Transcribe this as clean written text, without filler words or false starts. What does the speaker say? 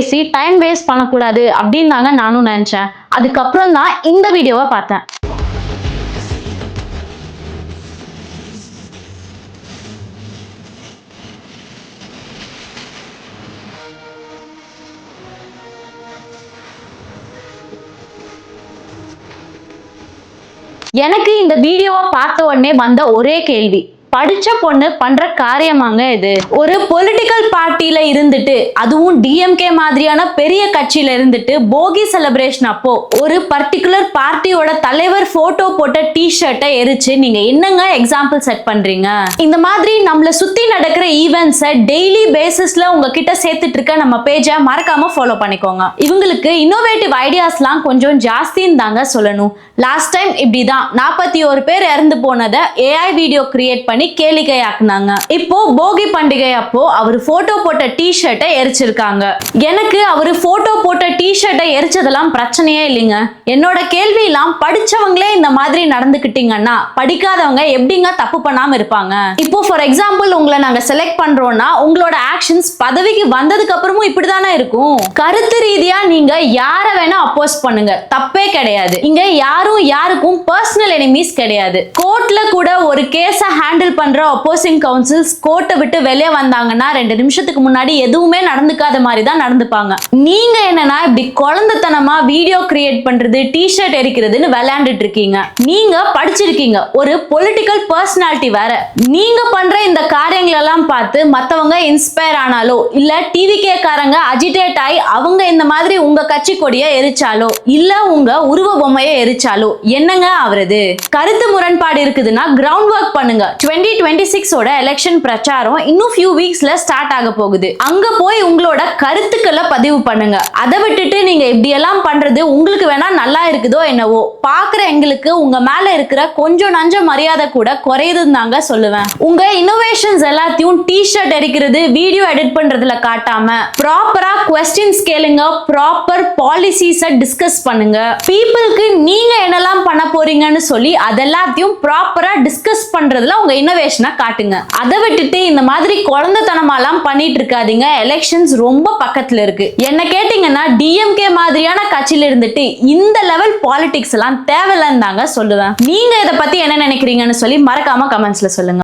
பேசி time waste பண்ணக்கூடாது அப்படின்னு தாங்க நானும் நினைச்சேன். அதுக்கப்புறம் தான் இந்த வீடியோவை பார்த்தேன். எனக்கு இந்த வீடியோவை பார்த்த உடனே வந்த ஒரே கேள்வி, படிச்ச பொண்ணு பண்ற காரியமாங்க இது? ஒரு பொலிட்டிக்கல் பார்ட்டியில இருந்துட்டு, அதுவும் டிஎம்கே மாதிரியான பெரிய கட்சியில இருந்துட்டு போகி செலிப்ரேஷன் அப்போ ஒரு பர்டிகுலர் பார்ட்டியோட தலைவர் போட்டோ போட்ட டி-ஷர்ட்டை எரிச்சு நீங்க என்னங்க எக்ஸாம்பிள் செட் பண்றீங்க? இந்த மாதிரி நம்மள சுத்தி நடக்கிற ஈவென்ட்ஸை டெய்லி பேசிஸ்ல உங்ககிட்ட சேர்த்துட்டு இருக்க நம்ம பேஜை மறக்காம ஃபாலோ பண்ணிக்கோங்க. இவங்களுக்கு இன்னோவேட்டிவ் ஐடியாஸ்லாம் கொஞ்சம் ஜாஸ்தின்னு தாங்க சொல்லணும். லாஸ்ட் டைம் இப்படிதான் 41 பேர் இறந்து போனதை ஏஐ வீடியோ கிரியேட் பண்ணி கேளிக்கையாக்குனாங்க. இப்போ போகி பண்டிகை அப்போ அவர் போட்டோ போட்ட டி-ஷர்ட்டை எரிச்சிருக்காங்க. எனக்கு அவர் போட்டோ போட்ட டி-ஷர்ட்டை எரிச்சதெல்லாம் பிரச்சனையே இல்லைங்க. என்னோட கேள்வி எல்லாம், படிச்சவங்களே இந்த மாதிரி நடந்துக்கிட்டீங்கன்னா படிக்காதவங்க எப்படிங்க தப்பு பண்ணாம இருப்பாங்க? இப்போ ஃபார் எக்ஸாம்பிள் உங்களை நாங்க செலக்ட் பண்றோம்னா உங்களோட ஆக்ஷன்ஸ் பதவிக்கு வந்ததுக்கு அப்புறமும் இப்படிதானே இருக்கும். கருத்து ரீதியா நீங்க யார வேணா அப்போஸ் பண்ணுங்க, தப்பே கிடையாது. இங்க யாரும் யாருக்கும் பர்சனல் எனிமீஸ் கிடையாது. கோர்ட்ல கூட ஒரு கேஸ ஹேண்டில் பண்ற அப்போசிங் கவுன்சில்ஸ் கோர்ட்டை விட்டு வெளியே வந்தாங்கன்னா 2 நிமிஷத்துக்கு முன்னாடி எதுவுமே நடந்துக்காத மாதிரி தான் நடந்துப்பாங்க. நீங்க என்னன்னா இப்படி குழந்தைத்தனமா வீடியோ கிரியேட் பண்றது, டி-ஷர்ட் எரிக்கிறதுன்னு விளையாண்டுட்டு இருக்கீங்க. நீங்க படிச்சிருக்கீங்க, ஒரு பொலிட்டிக்கல் பர்சனாலிட்டி வேற. நீங்க பண்ற இந்த காரியங்கள் எல்லாம் பார்த்து மத்தவங்க இன்ஸ்பயர் ஆனாலோ, இல்ல டிவிகே காரங்க அஜிடேட் ஆகி அவங்க இந்த மாதிரி உங்க கட்சி கொடியை எரிச்சாலோ, இல்ல உங்க உருவ பொம்மையை எரிச்சாலோ என்னங்க ஆவறது? கருத்து முரண்பாடு இருக்குதுன்னா கிரவுண்ட் ஒர்க் பண்ணுங்க. 2026 எலெக்ஷன் பிரச்சாரம் இன்னும் few weeksல ஸ்டார்ட் ஆக போகுது. அங்க போய் உங்களோட கருத்துக்களை பதிவு பண்ணுங்க. அதை விட்டுட்டு நீங்க இப்படி எல்லாம் பண்றது உங்களுக்கு வேணா நல்லா இருக்குதோ என்னவோ, பாக்குற எங்களுக்கு உங்க மேல இருக்கிற கொஞ்சம் நஞ்ச மரியாதை கூட குறையுதுன்னு தாங்க சொல்லுவேன். உங்க இன்னோவேஷன்ஸ் எல்லாத்தையும் டி-ஷர்ட் எரிக்கிறது, வீடியோ எடிட் பண்றதுல காட்டாம ப்ராப்பரா क्वेश्चंस கேளுங்க, ப்ராப்பர் பாலிசிஸை டிஸ்கஸ் பண்ணுங்க. பீப்புளுக்கு நீங்க என்னெல்லாம் பண்ண போறீங்கன்னு சொல்லி அதெல்லாத்தையும் ப்ராப்பரா டிஸ்கஸ் பண்றதுல உங்க இன்னோவேஷனை காட்டுங்க. அதை விட்டுட்டு இந்த மாதிரி குழந்தைத்தனமாலாம் பண்ணிட்டு இருக்காதீங்க. எலெக்ஷன்ஸ் ரொம்ப பக்கத்துல இருக்கு. என்ன கேட்டீங்கன்னா டிஎம்கே மாதிரியான கட்சியில இருந்துட்டு இந்த லெவல் பாலிடிக்ஸ் எல்லாம் தேவையில்லைன்னு தாங்க சொல்லுவேன். நீங்க இதை பத்தி என்ன நினைக்கிறீங்கன்னு சொல்லி மறக்காம கமெண்ட்ஸ்ல சொல்லுங்க.